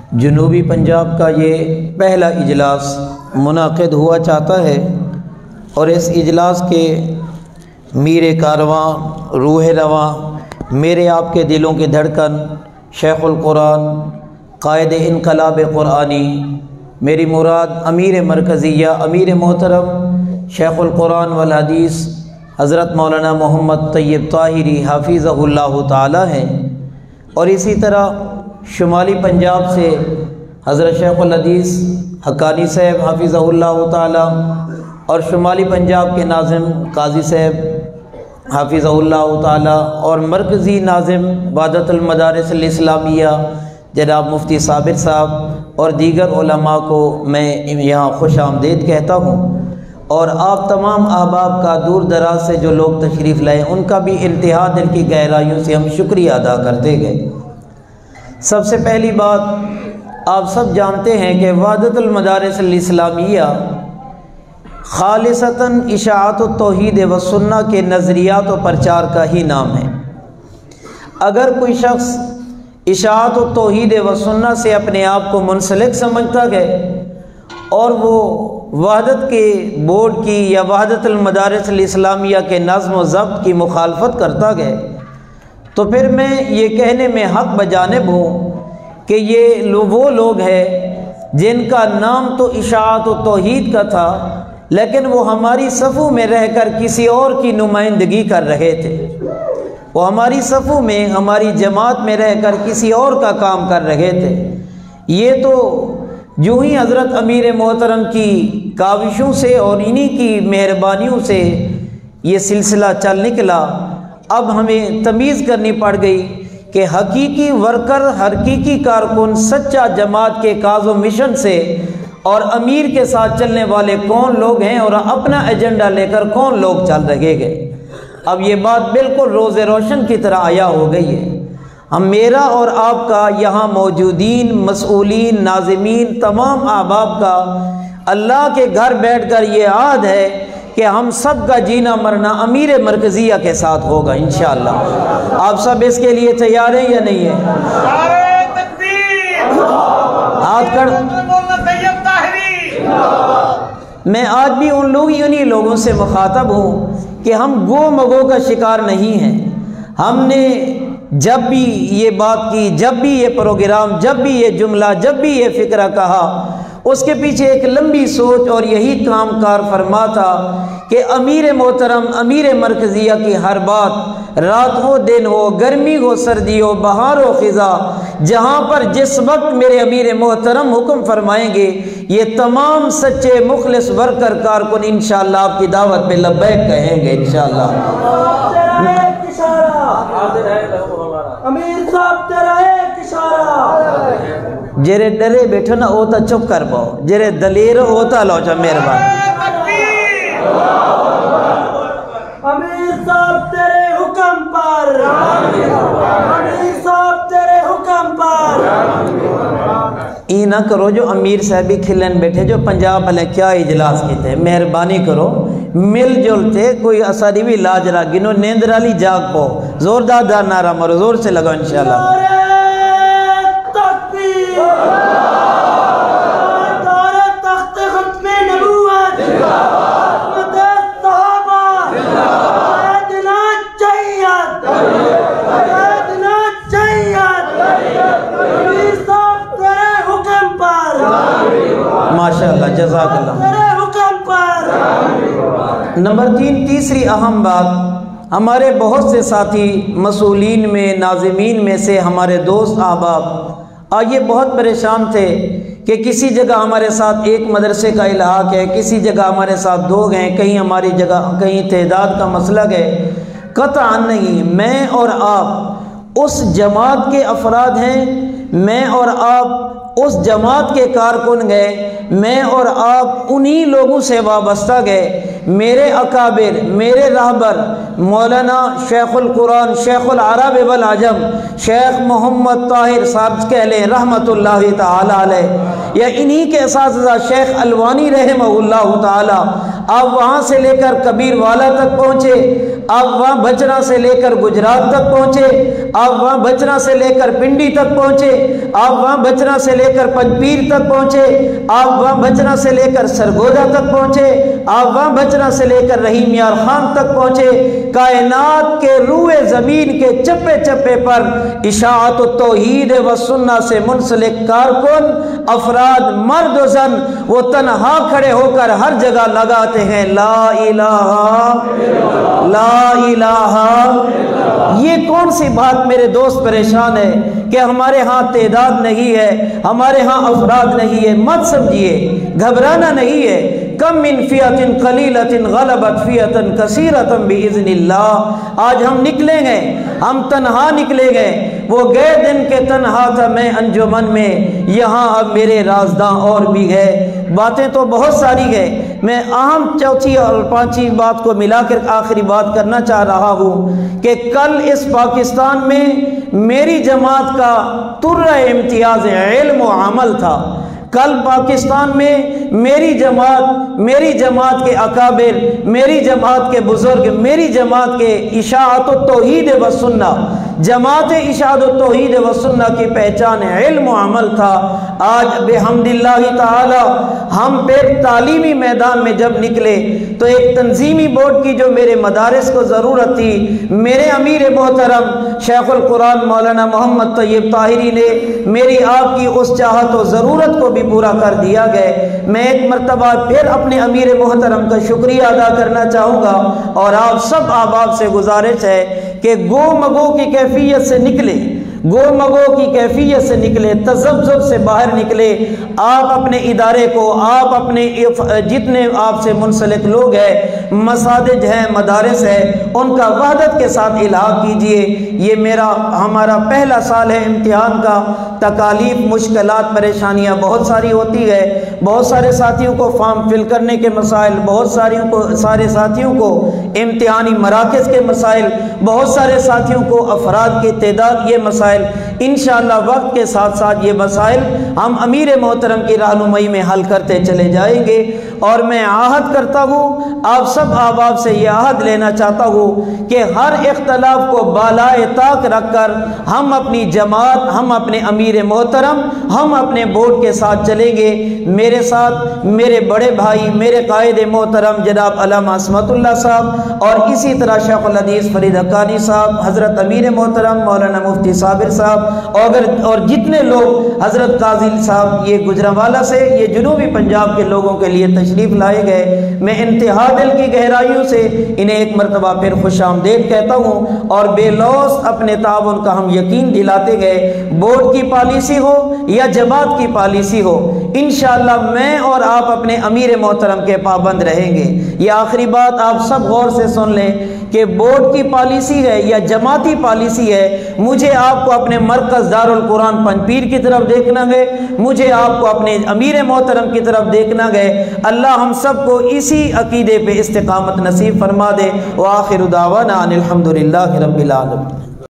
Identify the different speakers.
Speaker 1: जनूबी पंजाब का ये पहला इजलास मुनाक़िद हुआ चाहता है और इस इजलास के मीर कारवां, रूह रवां, मेरे आपके दिलों की धड़कन, शेखुल कुरान, कायद इनकलाब कुरानी, मेरी मुराद अमीर मरकज़िया, अमीर मोहतरम शेखुल कुरान वल हदीस हज़रत मौलाना मोहम्मद तैयब ताहिरी हाफिज़हुल्लाह ताला हैं। और इसी तरह शुमाली पंजाब से हज़रत शेखुल हदीस हक्कानी साहब हाफिज़हुल्लाह ताला और शुमाली पंजाब के नाज़िम काजी साहब हाफिज़हुल्लाह ताला और मरकज़ी नाज़िम वादतुल मदारिस अल इस्लामिया जनाब मुफ्ती साबिर साहब और दीगर उलमा को मैं यहाँ खुश आमदीद कहता हूँ। और आप तमाम अहबाब का दूर दराज से जो लोग तशरीफ़ लाए उनका भी इंतहा दिल की गहराइयों से हम शुक्रिया अदा करते गए। सबसे पहली बात, आप सब जानते हैं कि वादतुल मदारिस अल इस्लामिया खालिसतन इशाअत तौहीद व सुन्ना के नज़रियात व प्रचार का ही नाम है। अगर कोई शख्स इशाअत तौहीद व सुन्ना से अपने आप को मुंसलिक समझता गए और वो वहदत के बोर्ड की या वहदतुल मदारिस अल इस्लामिया के नज़्म व ज़ब्त की मुखालफत करता गए, तो फिर मैं ये कहने में हक़ बजानिब हूँ कि ये वो लोग हैं जिनका नाम तो इशाअत व तौहीद का था, लेकिन वो हमारी सफ़ों में रहकर किसी और की नुमाइंदगी कर रहे थे। वो हमारी सफ़ों में, हमारी जमात में रहकर किसी और का काम कर रहे थे। ये तो यूँ ही हज़रत अमीर मोहतरम की काविशों से और इन्हीं की मेहरबानियों से ये सिलसिला चल निकला। अब हमें तमीज़ करनी पड़ गई कि हकीकी वर्कर, हकीकी कारकुन, सच्चा जमात के काज़ो मिशन से और अमीर के साथ चलने वाले कौन लोग हैं और अपना एजेंडा लेकर कौन लोग चल रहे गए। अब ये बात बिल्कुल रोज़े रोशन की तरह आया हो गई है। हम, मेरा और आपका यहाँ मौजूदीन, मसऊलीन, नाज़िमीन, तमाम अहबाब का अल्लाह के घर बैठकर ये आद है कि हम सब का जीना मरना अमीर मरकज़िया के साथ होगा इंशाअल्लाह। आप सब इसके लिए तैयार हैं या नहीं है? हाथ कर। मैं आज भी उन्हीं लोगों से मुखातब हूँ कि हम गो मगो का शिकार नहीं हैं। हमने जब भी ये बात की, जब भी ये प्रोग्राम, जब भी ये जुमला, जब भी ये फ़िक्रा कहा, उसके पीछे एक लंबी सोच और यही काम कार फरमा था कि अमीर मोहतरम, अमीर मरकज़िया की हर बात, रात हो दिन हो, गर्मी हो सर्दी हो, बहार हो ख़िज़ा, जहाँ पर जिस वक्त मेरे अमीर मोहतरम हुक्म फरमाएंगे, ये तमाम सच्चे मुखलिस वर्कर कारकुन इंशाअल्लाह आपकी दावत पे लब्बैक कहेंगे इंशाअल्लाह। अमीर साहब तेरा एक इशारा, जेरे डरे बैठो ना ओ तो चुप कर पाओ, जेरे दलेर हो तो लो जा मेहरबान। अमीर साहब तेरे हुक्म पर, अमीर साहब तेरे हुक्म पर। ई ना करो जो अमीर साहब भी खिलन बैठे जो पंजाब वाले क्या इजलास किते, मेहरबानी करो मिलजुल थे कोई असारी भी लाज रा गिनो नेंद्राली जाग पो, जोरदार नारा मारो, जोर से लगाओ इंशाल्लाह। माशाअल्लाह, जज़ाकल्लाह। नंबर 3, तीसरी अहम बात, हमारे बहुत से साथी मसूलीन में, नाज़िमीन में से हमारे दोस्त अहबाब आज ये बहुत परेशान थे कि किसी जगह हमारे साथ एक मदरसे का इलाक़ है, किसी जगह हमारे साथ 2 हैं, कहीं हमारी जगह कहीं तादाद का मसला है। कतअन नहीं, मैं और आप उस जमात के अफराद हैं, मैं और आप उस जमात के कारकुन गए, मैं और आप उन्हीं लोगों से वाबस्ता गए। मेरे अकाबिर, मेरे रहबर मौलाना शेखुल कुरान, शेखुल अरब वल अजम, शेख मोहम्मद ताहिर साहब कह लें रहमतुल्लाहि ताला अलैह, या इन्हीं के असातिज़ा शेख अलवानी रहमहुल्लाह ताला, आप वहाँ से लेकर कबीर वाला तक पहुँचे। आप वहाँ बचना से लेकर गुजरात तक पहुँचे, आप वहाँ बचना से लेकर पिंडी तक पहुँचे, आप वहाँ बचना से लेकर पंजपीर तक पहुँचे, आप वहाँ बचना से लेकर सरगोदा तक पहुँचे, आप वहाँ बचना से लेकर रहीम यार खान तक पहुँचे। कायनात के रूए ज़मीन के चप्पे चप्पे पर इशाअत तौहीद व सुन्ना से मुंसलिक कारकुन अफराद मर्द व ज़न वो तन्हा खड़े होकर हर जगह लगाते हैं ला इलाहा ला इलाहा। ये कौन सी बात मेरे दोस्त परेशान है कि हमारे यहाँ तादाद नहीं है, हमारे यहाँ अफराद नहीं है। मत समझिए, घबराना नहीं है। कम मिन फियतिन कलीलतिन गलबत फियतन कसीरतन बिइज़्निल्लाह। आज हम निकलेंगे, हम तन्हा निकलेंगे। वो गए दिन के तन्हा था मैं अंजुमन में, यहाँ अब मेरे राज़दां और भी है। बातें तो बहुत सारी है, मैं अहम चौथी और पांचवी बात को मिलाकर आखिरी बात करना चाह रहा हूँ कि कल इस पाकिस्तान में मेरी जमात का तुर्रा इम्तियाज़ इल्म व अमल था। कल पाकिस्तान में मेरी जमात के अकाबिर, मेरी जमात के बुजुर्ग, मेरी जमात के इशाअत तौहीद व सुन्ना, जमात इशाअत तौहीद व सुन्ना की पहचान इल्म व अमल था। आज बिहम्दिल्लाहि ताला हम फिर तालीमी मैदान में जब निकले तो एक तंजीमी बोर्ड की जो मेरे मदारिस को ज़रूरत थी, मेरे अमीर मोहतरम शेखुल कुरान मौलाना मोहम्मद तैयब ताहिरी ने मेरी आपकी उस चाहत व ज़रूरत को भी पूरा कर दिया गया। मैं एक मरतबा फिर अपने अमीर मोहतरम का शुक्रिया अदा करना चाहूँगा और आप सब आबाब से गुजारिश है कि गो मगो की कैफियत से निकले, गो मगो की कैफियत से निकले, तज़ब्ज़ुब से बाहर निकले। आप अपने इदारे को, आप अपने जितने आपसे मुंसलिक लोग हैं, मसाजिद हैं, मदारिस हैं, उनका वहदत के साथ इलाहा कीजिए। ये हमारा पहला साल है इम्तिहान का। तकालीफ, मुश्किलात, परेशानियाँ बहुत सारी होती है। बहुत सारे साथियों को फॉर्म फिल करने के मसाइल, बहुत सारे साथियों को इम्तिहानी मराकज़ के मसाइल, बहुत सारे साथियों को अफराद की तादाद, ये मसाइल इंशाअल्लाह वक्त के साथ साथ ये मसाइल हम अमीर मोहतरम की रहनुमाई में हल करते चले जाएंगे। और मैं आहद करता हूँ, आप सब अहबाब से ये आहद लेना चाहता हूँ कि हर इख्तलाफ को बालाए ताक रखकर हम अपनी जमात, हम अपने अमीर मोहतरम, हम अपने बोर्ड के साथ चलेंगे। मेरे साथ मेरे बड़े भाई, मेरे कायद मोहतरम जनाब अल्लामा असमतुल्लाह साहब और इसी तरह शेखुल हदीस फरीद हक्कानी साहब, हज़रत अमीर मोहतरम मौलाना मुफ्ती साबिर साहब और जितने लोग, हज़रत काजी साहब, ये गुजरांवाला से, ये जनूबी पंजाब के लोगों के लिए तशरीफ़ लाए गए। मैं इंतहा दिल की गहराइयों से इन्हें एक मरतबा फिर खुशामदीद कहता हूँ और बेलौस अपने ताउन का हम यकीन दिलाते गए। बोर्ड की पॉलिसी हो या जमात की पॉलिसी हो, इंशाअल्लाह मैं और आप अपने अमीर मोहतरम के पाबंद रहेंगे। ये आखिरी बात आप सब गौर से सुन लें कि बोर्ड की पॉलिसी है या जमाती पॉलिसी है, मुझे आपको अपने मरकज़ दारुल कुरान पंजपीर की तरफ देखना है, मुझे आपको अपने अमीर मोहतरम की तरफ देखना है। अल्लाह हम सब को इसी अकीदे पे इस्तिकामत नसीब फरमा दे। व आखिर दावाना अनिल हम्दुलिल्लाहि रब्बिल आलमीन।